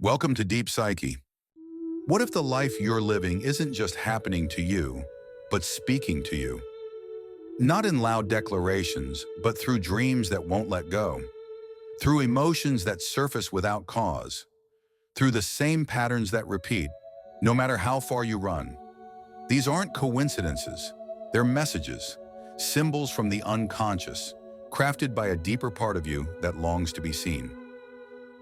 Welcome to Deep Psyche. What if the life you're living isn't just happening to you, but speaking to you? Not in loud declarations, but through dreams that won't let go, through emotions that surface without cause, through the same patterns that repeat, no matter how far you run. These aren't coincidences, they're messages, symbols from the unconscious, crafted by a deeper part of you that longs to be seen.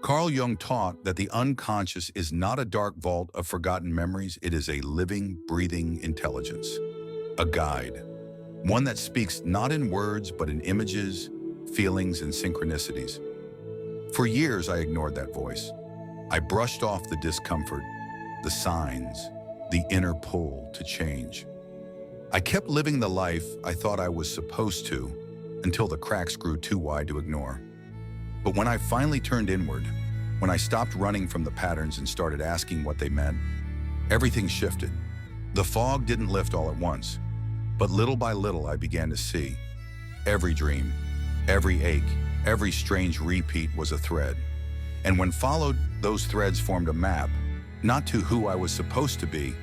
Carl Jung taught that the unconscious is not a dark vault of forgotten memories, it is a living, breathing intelligence, a guide, one that speaks not in words but in images, feelings, and synchronicities. For years, I ignored that voice. I brushed off the discomfort, the signs, the inner pull to change. I kept living the life I thought I was supposed to until the cracks grew too wide to ignore. But when I finally turned inward, when I stopped running from the patterns and started asking what they meant, everything shifted. The fog didn't lift all at once, but little by little I began to see. Every dream, every ache, every strange repeat was a thread. And when followed, those threads formed a map, not to who I was supposed to be,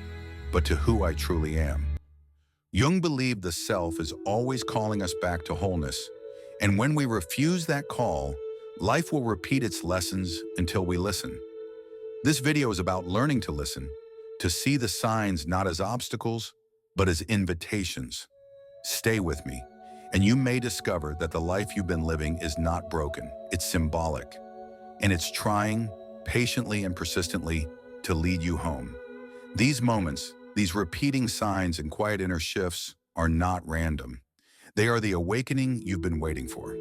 but to who I truly am. Jung believed the self is always calling us back to wholeness, and when we refuse that call, life will repeat its lessons until we listen. This video is about learning to listen, to see the signs not as obstacles, but as invitations. Stay with me, and you may discover that the life you've been living is not broken, it's symbolic, and it's trying, patiently and persistently, to lead you home. These moments, these repeating signs and quiet inner shifts are not random. They are the awakening you've been waiting for.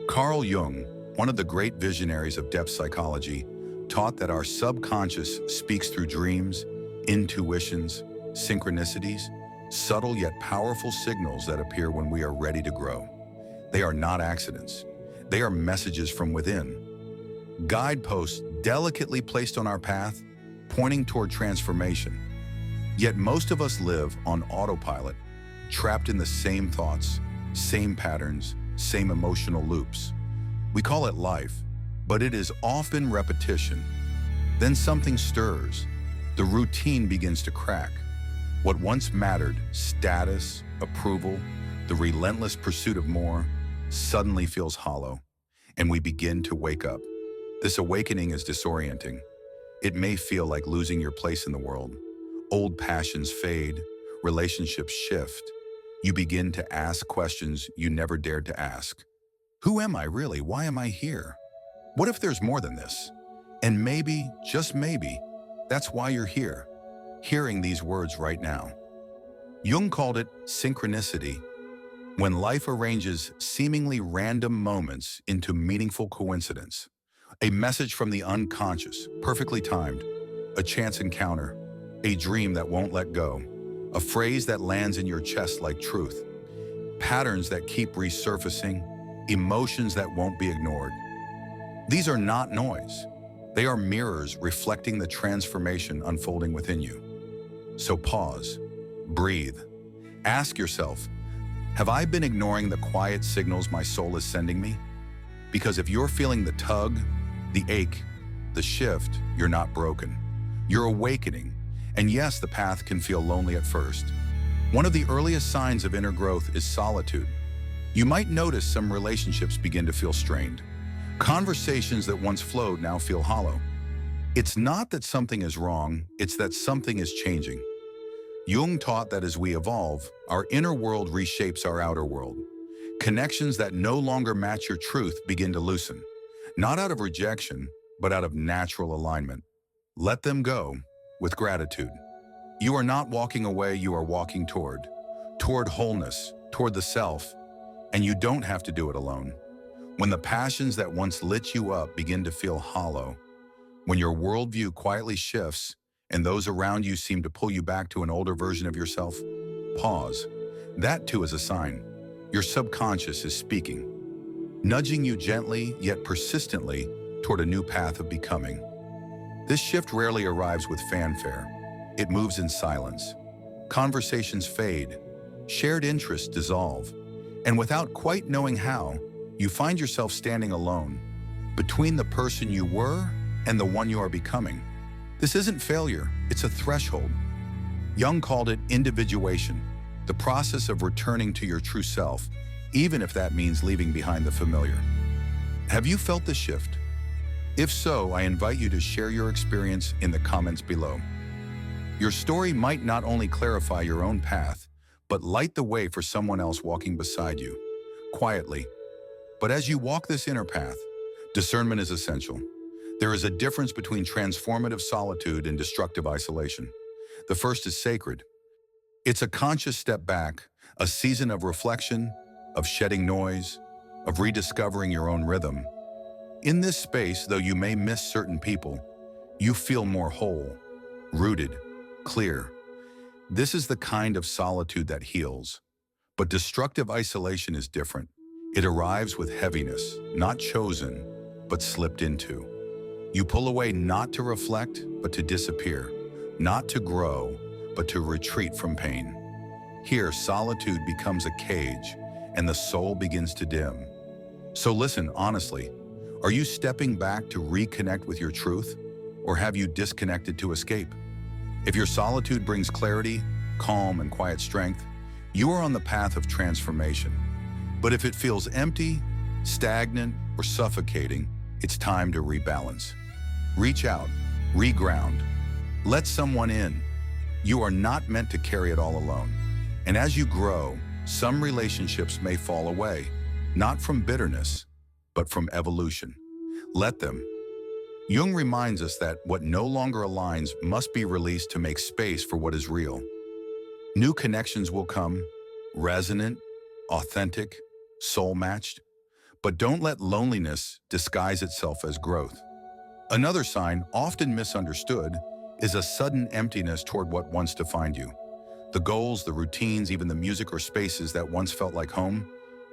Carl Jung, one of the great visionaries of depth psychology, taught that our subconscious speaks through dreams, intuitions, synchronicities, subtle yet powerful signals that appear when we are ready to grow. They are not accidents. They are messages from within. Guideposts delicately placed on our path, pointing toward transformation. Yet most of us live on autopilot, trapped in the same thoughts, same patterns, same emotional loops. We call it life, but it is often repetition. Then something stirs. The routine begins to crack. What once mattered, status, approval, the relentless pursuit of more, suddenly feels hollow, and we begin to wake up. This awakening is disorienting. It may feel like losing your place in the world. Old passions fade, relationships shift. You begin to ask questions you never dared to ask. Who am I really? Why am I here? What if there's more than this? And maybe, just maybe, that's why you're here, hearing these words right now. Jung called it synchronicity, when life arranges seemingly random moments into meaningful coincidence. A message from the unconscious, perfectly timed, a chance encounter, a dream that won't let go, a phrase that lands in your chest like truth, patterns that keep resurfacing, emotions that won't be ignored. These are not noise. They are mirrors reflecting the transformation unfolding within you. So pause, breathe, ask yourself, have I been ignoring the quiet signals my soul is sending me? Because if you're feeling the tug, the ache, the shift, you're not broken. You're awakening. And yes, the path can feel lonely at first. One of the earliest signs of inner growth is solitude. You might notice some relationships begin to feel strained. Conversations that once flowed now feel hollow. It's not that something is wrong, it's that something is changing. Jung taught that as we evolve, our inner world reshapes our outer world. Connections that no longer match your truth begin to loosen. Not out of rejection, but out of natural alignment. Let them go with gratitude. You are not walking away, you are walking toward wholeness, toward the self, and you don't have to do it alone. When the passions that once lit you up begin to feel hollow, when your worldview quietly shifts and those around you seem to pull you back to an older version of yourself, pause. That too is a sign. Your subconscious is speaking, nudging you gently yet persistently toward a new path of becoming. This shift rarely arrives with fanfare. It moves in silence. Conversations fade, shared interests dissolve, and without quite knowing how, you find yourself standing alone, between the person you were and the one you are becoming. This isn't failure, it's a threshold. Jung called it individuation, the process of returning to your true self, even if that means leaving behind the familiar. Have you felt the shift? If so, I invite you to share your experience in the comments below. Your story might not only clarify your own path, but light the way for someone else walking beside you, quietly. But as you walk this inner path, discernment is essential. There is a difference between transformative solitude and destructive isolation. The first is sacred. It's a conscious step back, a season of reflection, of shedding noise, of rediscovering your own rhythm. In this space, though you may miss certain people, you feel more whole, rooted, clear. This is the kind of solitude that heals. But destructive isolation is different. It arrives with heaviness, not chosen, but slipped into. You pull away not to reflect, but to disappear, not to grow, but to retreat from pain. Here, solitude becomes a cage, and the soul begins to dim. So listen honestly, are you stepping back to reconnect with your truth, or have you disconnected to escape? If your solitude brings clarity, calm, and quiet strength, you are on the path of transformation. But if it feels empty, stagnant, or suffocating, it's time to rebalance. Reach out, reground, let someone in. You are not meant to carry it all alone. And as you grow, some relationships may fall away, not from bitterness, but from evolution. Let them. Jung reminds us that what no longer aligns must be released to make space for what is real. New connections will come, resonant, authentic, soul-matched, but don't let loneliness disguise itself as growth. Another sign, often misunderstood, is a sudden emptiness toward what once defined you. The goals, the routines, even the music or spaces that once felt like home,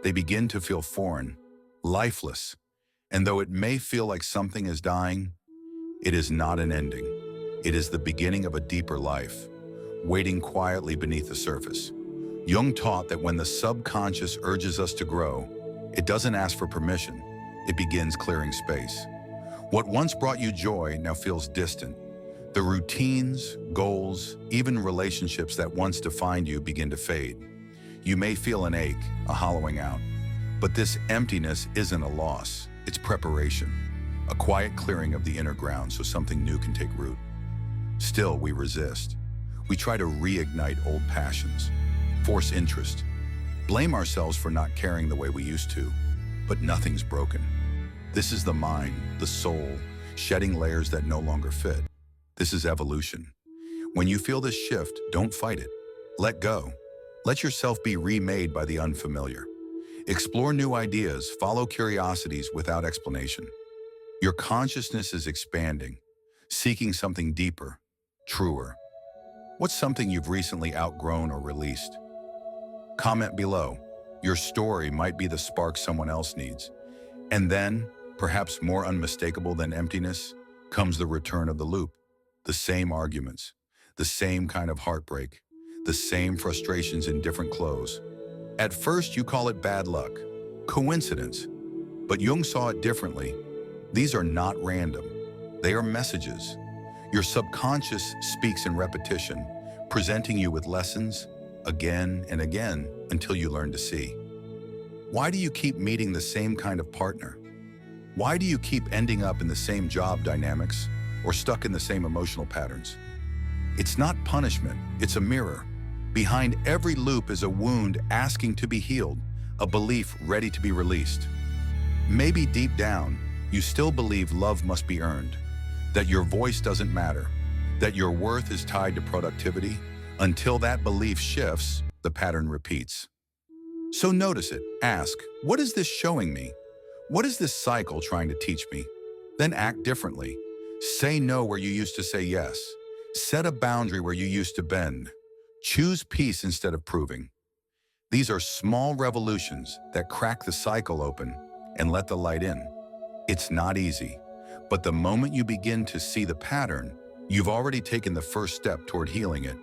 they begin to feel foreign, lifeless. And though it may feel like something is dying, it is not an ending. It is the beginning of a deeper life, waiting quietly beneath the surface. Jung taught that when the subconscious urges us to grow, it doesn't ask for permission, it begins clearing space. What once brought you joy now feels distant. The routines, goals, even relationships that once defined you begin to fade. You may feel an ache, a hollowing out, but this emptiness isn't a loss, it's preparation, a quiet clearing of the inner ground so something new can take root. Still, we resist. We try to reignite old passions, force interest, blame ourselves for not caring the way we used to, but nothing's broken. This is the mind, the soul, shedding layers that no longer fit. This is evolution. When you feel this shift, don't fight it. Let go. Let yourself be remade by the unfamiliar. Explore new ideas, follow curiosities without explanation. Your consciousness is expanding, seeking something deeper, truer. What's something you've recently outgrown or released? Comment below. Your story might be the spark someone else needs. And then, perhaps more unmistakable than emptiness, comes the return of the loop. The same arguments, the same kind of heartbreak, the same frustrations in different clothes. At first, you call it bad luck, coincidence, but Jung saw it differently. These are not random. They are messages. Your subconscious speaks in repetition, presenting you with lessons again and again until you learn to see. Why do you keep meeting the same kind of partner? Why do you keep ending up in the same job dynamics or stuck in the same emotional patterns? It's not punishment, it's a mirror. Behind every loop is a wound asking to be healed, a belief ready to be released. Maybe deep down, you still believe love must be earned, that your voice doesn't matter, that your worth is tied to productivity. Until that belief shifts, the pattern repeats. So notice it, ask, what is this showing me? What is this cycle trying to teach me? Then act differently. Say no where you used to say yes. Set a boundary where you used to bend. Choose peace instead of proving. These are small revolutions that crack the cycle open and let the light in. It's not easy, but the moment you begin to see the pattern, you've already taken the first step toward healing it.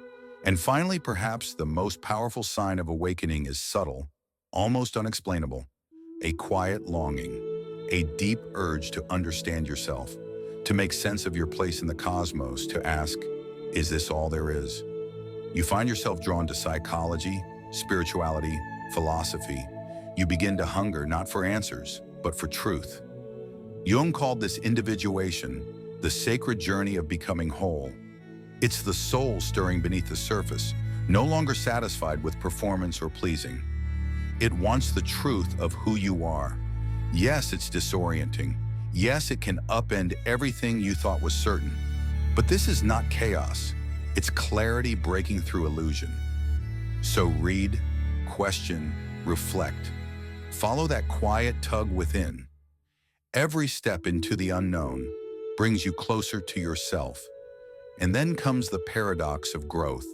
And finally, perhaps the most powerful sign of awakening is subtle, almost unexplainable. A quiet longing, a deep urge to understand yourself, to make sense of your place in the cosmos, to ask, is this all there is? You find yourself drawn to psychology, spirituality, philosophy. You begin to hunger not for answers, but for truth. Jung called this individuation, the sacred journey of becoming whole. It's the soul stirring beneath the surface, no longer satisfied with performance or pleasing. It wants the truth of who you are. Yes, it's disorienting. Yes, it can upend everything you thought was certain. But this is not chaos. It's clarity breaking through illusion. So read, question, reflect. Follow that quiet tug within. Every step into the unknown brings you closer to yourself. And then comes the paradox of growth,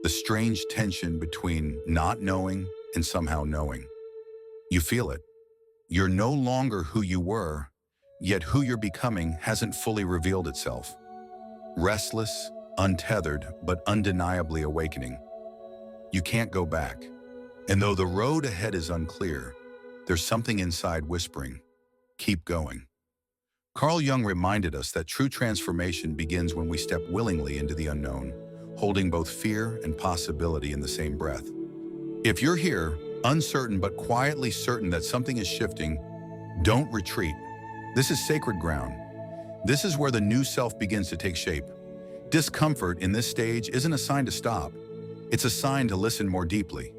the strange tension between not knowing and somehow knowing. You feel it. You're no longer who you were, yet who you're becoming hasn't fully revealed itself. Restless, untethered, but undeniably awakening. You can't go back. And though the road ahead is unclear, there's something inside whispering, keep going. Carl Jung reminded us that true transformation begins when we step willingly into the unknown, holding both fear and possibility in the same breath. If you're here, uncertain but quietly certain that something is shifting, don't retreat. This is sacred ground. This is where the new self begins to take shape. Discomfort in this stage isn't a sign to stop. It's a sign to listen more deeply.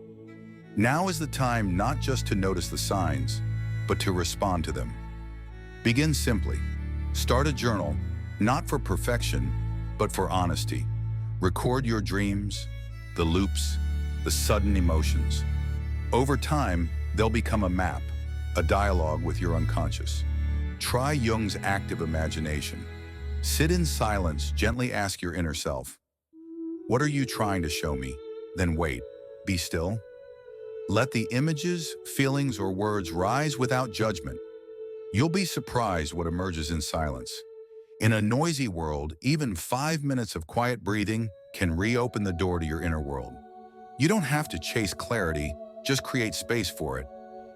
Now is the time not just to notice the signs, but to respond to them. Begin simply. Start a journal, not for perfection, but for honesty. Record your dreams, the loops, the sudden emotions. Over time, they'll become a map, a dialogue with your unconscious. Try Jung's active imagination. Sit in silence, gently ask your inner self, what are you trying to show me? Then wait, be still. Let the images, feelings, or words rise without judgment. You'll be surprised what emerges in silence. In a noisy world, even 5 minutes of quiet breathing can reopen the door to your inner world. You don't have to chase clarity, just create space for it.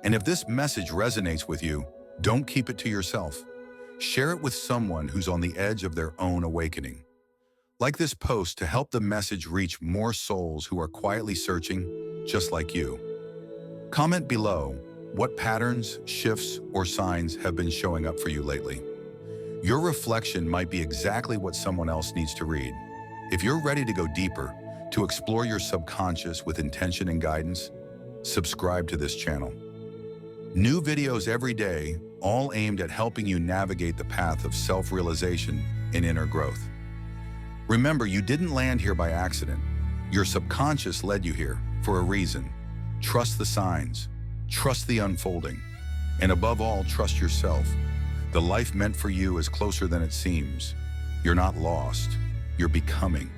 And if this message resonates with you, don't keep it to yourself. Share it with someone who's on the edge of their own awakening. Like this post to help the message reach more souls who are quietly searching, just like you. Comment below what patterns, shifts, or signs have been showing up for you lately. Your reflection might be exactly what someone else needs to read. If you're ready to go deeper, to explore your subconscious with intention and guidance, subscribe to this channel. New videos every day, all aimed at helping you navigate the path of self-realization and inner growth. Remember, you didn't land here by accident. Your subconscious led you here for a reason. Trust the signs, trust the unfolding, and above all, trust yourself. The life meant for you is closer than it seems. You're not lost, you're becoming.